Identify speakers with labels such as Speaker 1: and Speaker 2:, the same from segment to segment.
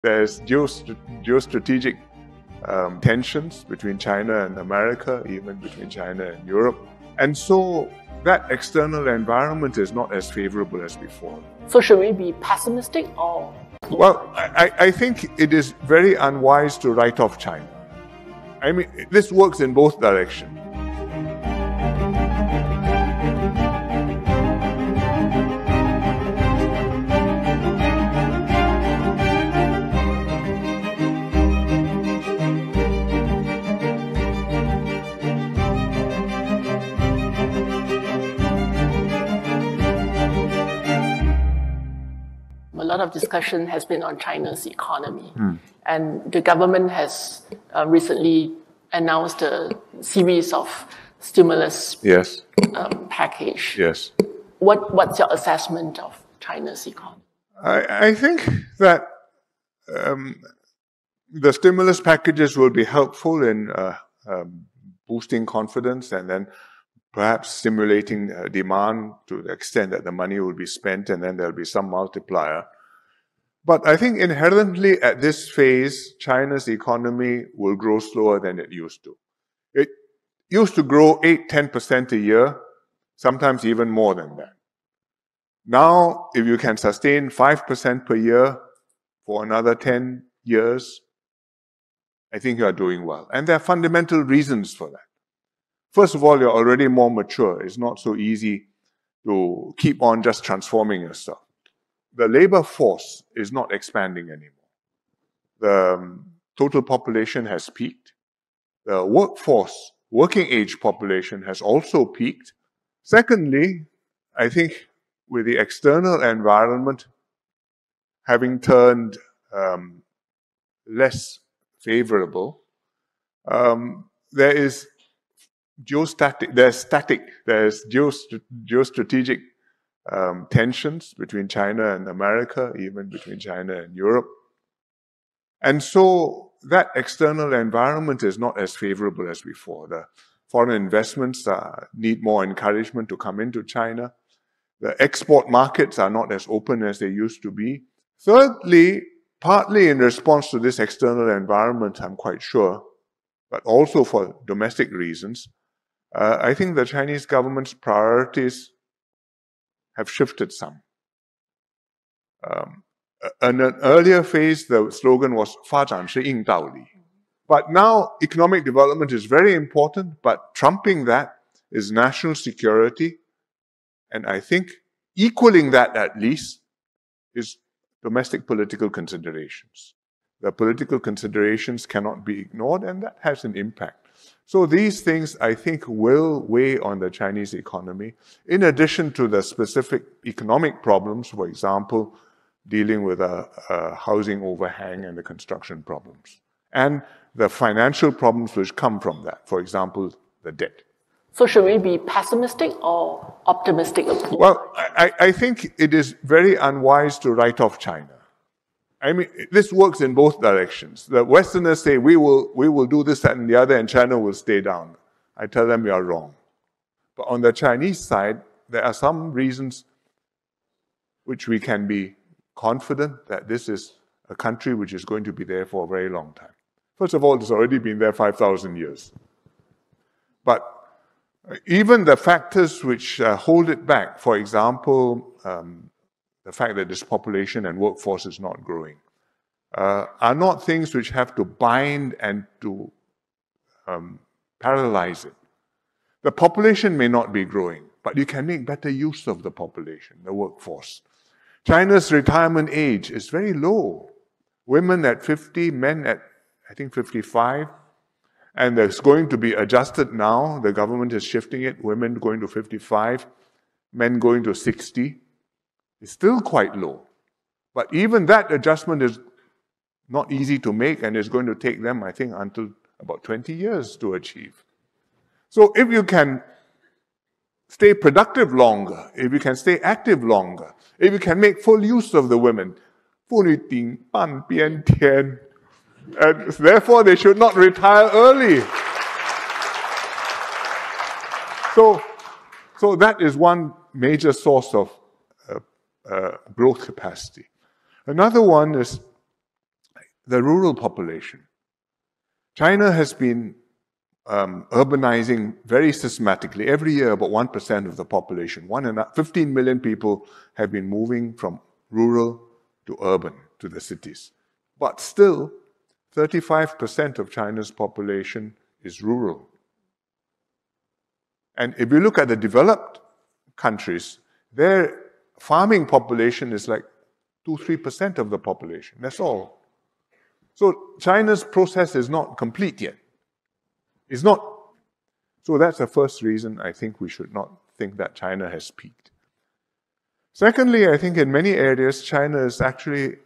Speaker 1: There's geostrategic tensions between China and America, even between China and Europe. And so that external environment is not as favorable as before.
Speaker 2: So should we be pessimistic or?
Speaker 1: Well, I think it is very unwise to write off China. I mean, this works in both directions.
Speaker 2: A lot of discussion has been on China's economy. And the government has recently announced a series of stimulus package.
Speaker 1: Yes.
Speaker 2: What's your assessment of China's economy?
Speaker 1: I think that the stimulus packages will be helpful in boosting confidence and then perhaps stimulating demand to the extent that the money will be spent, and then there'll be some multiplier. But I think inherently at this phase, China's economy will grow slower than it used to. It used to grow 8-10% a year, sometimes even more than that. Now, if you can sustain 5% per year for another 10 years, I think you are doing well. And there are fundamental reasons for that. First of all, you're already more mature. It's not so easy to keep on just transforming yourself. The labor force is not expanding anymore. The total population has peaked. The workforce, working age population has also peaked. Secondly, I think with the external environment having turned less favorable, there is geostrategic tensions between China and America, even between China and Europe. And so that external environment is not as favorable as before. The foreign investments need more encouragement to come into China. The export markets are not as open as they used to be. Thirdly, partly in response to this external environment, I'm quite sure, but also for domestic reasons, I think the Chinese government's priorities have shifted some. In an earlier phase, the slogan was 发展是硬道理. But now, economic development is very important, but trumping that is national security. And I think equaling that at least is domestic political considerations. The political considerations cannot be ignored, and that has an impact. So these things, I think, will weigh on the Chinese economy, in addition to the specific economic problems, for example, dealing with a housing overhang and the construction problems, and the financial problems which come from that, for example, the debt.
Speaker 2: So should we be pessimistic or optimistic?
Speaker 1: Well, I think it is very unwise to write off China. I mean, this works in both directions. The Westerners say, we will do this, that, and the other, and China will stay down. I tell them you are wrong. But on the Chinese side, there are some reasons which we can be confident that this is a country which is going to be there for a very long time. First of all, it's already been there 5,000 years. But even the factors which hold it back, for example, the fact that this population and workforce is not growing, are not things which have to bind and to paralyze it. The population may not be growing, but you can make better use of the population, the workforce. China's retirement age is very low. Women at 50, men at, I think, 55. And it's going to be adjusted now. The government is shifting it. Women going to 55, men going to 60. It's still quite low. But even that adjustment is not easy to make, and it's going to take them, I think, until about 20 years to achieve. So if you can stay productive longer, if you can stay active longer, if you can make full use of the women, 妇女顶半边天, and therefore they should not retire early. So that is one major source of growth capacity. Another one is the rural population. China has been urbanizing very systematically. Every year, about 1% of the population, 15 million people have been moving from rural to urban, to the cities. But still, 35% of China's population is rural. And if you look at the developed countries, their farming population is like 2-3% of the population. That's all. So China's process is not complete yet. It's not. So that's the first reason I think we should not think that China has peaked. Secondly, I think in many areas, China is actually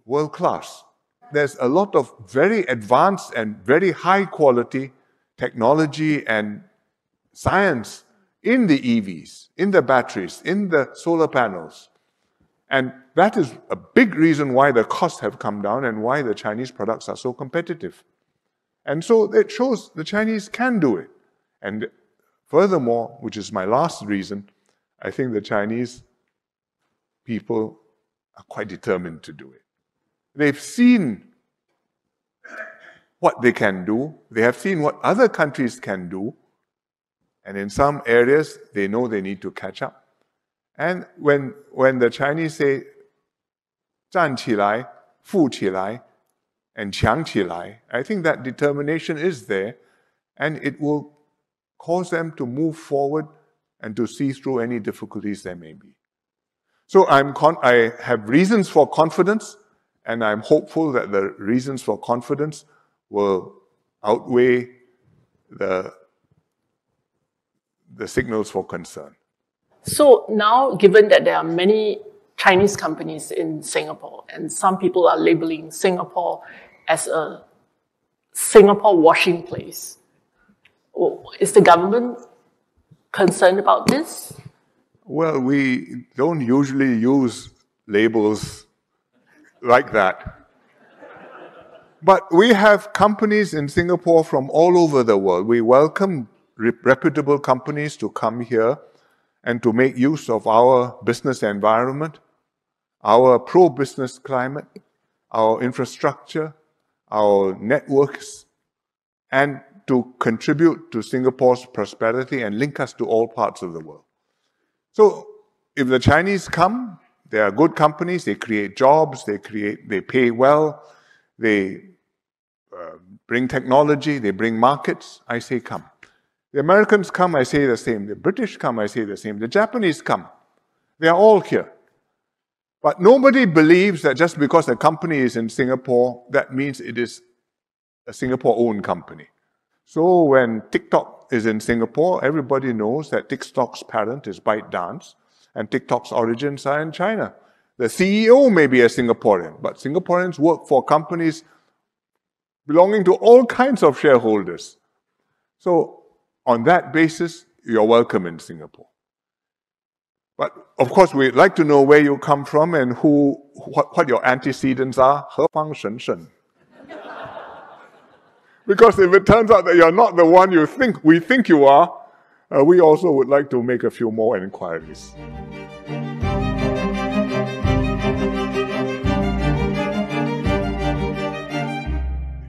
Speaker 1: world-class. There's a lot of very advanced and very high-quality technology and science in the EVs, in the batteries, in the solar panels. And that is a big reason why the costs have come down and why the Chinese products are so competitive. And so it shows the Chinese can do it. And furthermore, which is my last reason, I think the Chinese people are quite determined to do it. They've seen what they can do. They have seen what other countries can do. And in some areas, they know they need to catch up. And when the Chinese say, 站起来, 富起来, and 强起来, I think that determination is there, and it will cause them to move forward and to see through any difficulties there may be. So I have reasons for confidence, and I'm hopeful that the reasons for confidence will outweigh the signals for concern.
Speaker 2: So now, given that there are many Chinese companies in Singapore, and some people are labeling Singapore as a Singapore washing place, is the government concerned about this?
Speaker 1: Well, we don't usually use labels like that. But we have companies in Singapore from all over the world. We welcome reputable companies to come here and to make use of our business environment, our pro-business climate, our infrastructure, our networks, and to contribute to Singapore's prosperity and link us to all parts of the world. So if the Chinese come, they are good companies, they create jobs, they pay well, they bring technology, they bring markets, I say come. The Americans come, I say the same. The British come, I say the same. The Japanese come. They are all here. But nobody believes that just because a company is in Singapore, that means it is a Singapore-owned company. So when TikTok is in Singapore, everybody knows that TikTok's parent is ByteDance, and TikTok's origins are in China. The CEO may be a Singaporean, but Singaporeans work for companies belonging to all kinds of shareholders. So on that basis, you're welcome in Singapore. But of course, we'd like to know where you come from and what your antecedents are. 何方神圣? Because if it turns out that you're not the one we think you are, we also would like to make a few more inquiries.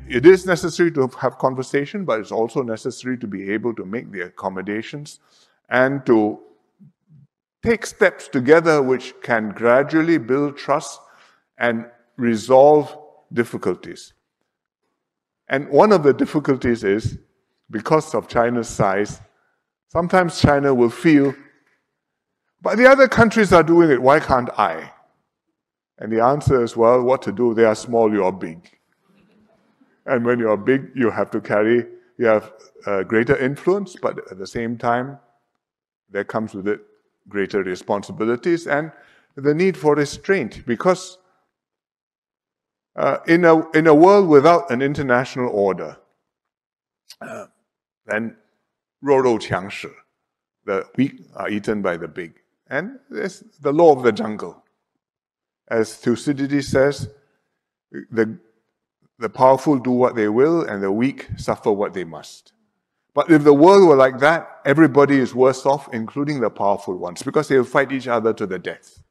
Speaker 1: It is necessary to have conversation, but it's also necessary to be able to make the accommodations and to take steps together which can gradually build trust and resolve difficulties. And one of the difficulties is, because of China's size, sometimes China will feel, but the other countries are doing it, why can't I? And the answer is, well, what to do? They are small, you are big. And when you are big, you have greater influence, but at the same time, there comes with it greater responsibilities and the need for restraint. Because in a world without an international order, then 弱肉强食, the weak are eaten by the big. And it's the law of the jungle. As Thucydides says, the powerful do what they will, and the weak suffer what they must. But if the world were like that, everybody is worse off, including the powerful ones, because they will fight each other to the death.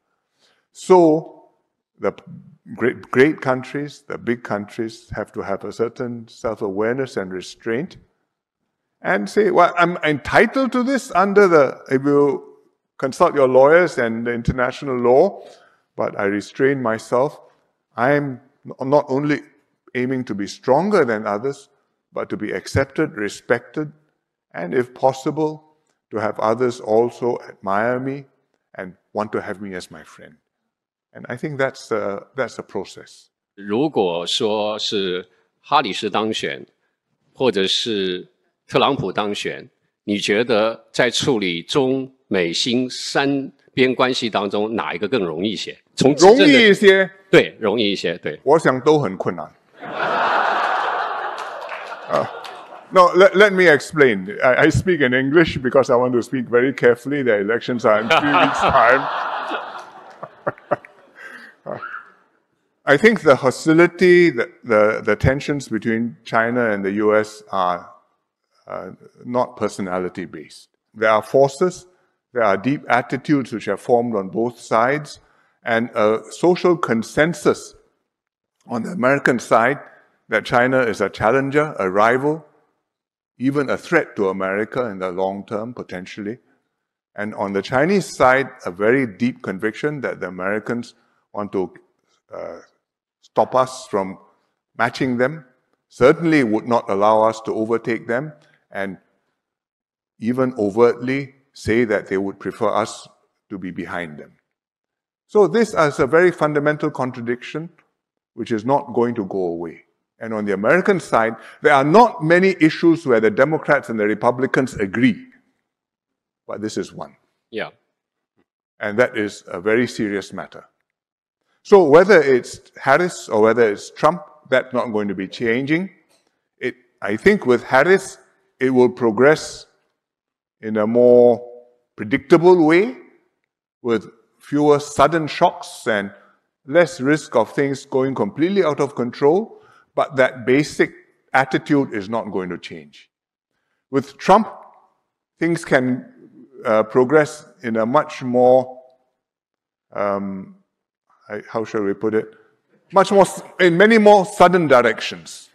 Speaker 1: So, the great countries, the big countries, have to have a certain self-awareness and restraint and say, well, I'm entitled to this if you consult your lawyers and the international law, but I restrain myself. I'm not only aiming to be stronger than others, but to be accepted, respected, and if possible, to have others also admire me and want to have me as my friend. And I think that's a process.
Speaker 3: 如果说是哈里斯当选，或者是特朗普当选，你觉得在处理中美新三边关系当中，哪一个更容易一些？
Speaker 1: 容易一些，
Speaker 3: 对，容易一些，对。我
Speaker 1: 想都很困难。No, let me explain. I speak in English because I want to speak very carefully. The elections are in 3 weeks' time. I think the hostility, the tensions between China and the US are not personality-based. There are forces, there are deep attitudes which are formed on both sides, and a social consensus on the American side that China is a challenger, a rival, even a threat to America in the long term, potentially. And on the Chinese side, a very deep conviction that the Americans want to stop us from matching them, certainly would not allow us to overtake them, and even overtly say that they would prefer us to be behind them. So this is a very fundamental contradiction which is not going to go away. And on the American side, there are not many issues where the Democrats and the Republicans agree. But this is one.
Speaker 3: Yeah.
Speaker 1: And that is a very serious matter. So whether it's Harris or whether it's Trump, that's not going to be changing. I think with Harris, it will progress in a more predictable way, with fewer sudden shocks and less risk of things going completely out of control. But that basic attitude is not going to change. With Trump, things can progress in a much more, how shall we put it? In many more sudden directions.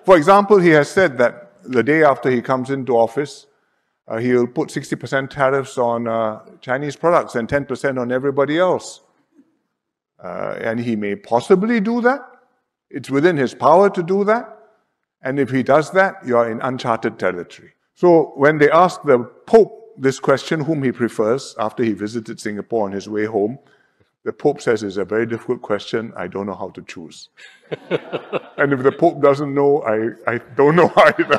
Speaker 1: For example, he has said that the day after he comes into office, he'll put 60% tariffs on Chinese products and 10% on everybody else. And he may possibly do that. It's within his power to do that. And if he does that, you're in uncharted territory. So when they ask the Pope this question, whom he prefers, after he visited Singapore on his way home, the Pope says it's a very difficult question. I don't know how to choose. And if the Pope doesn't know, I don't know either.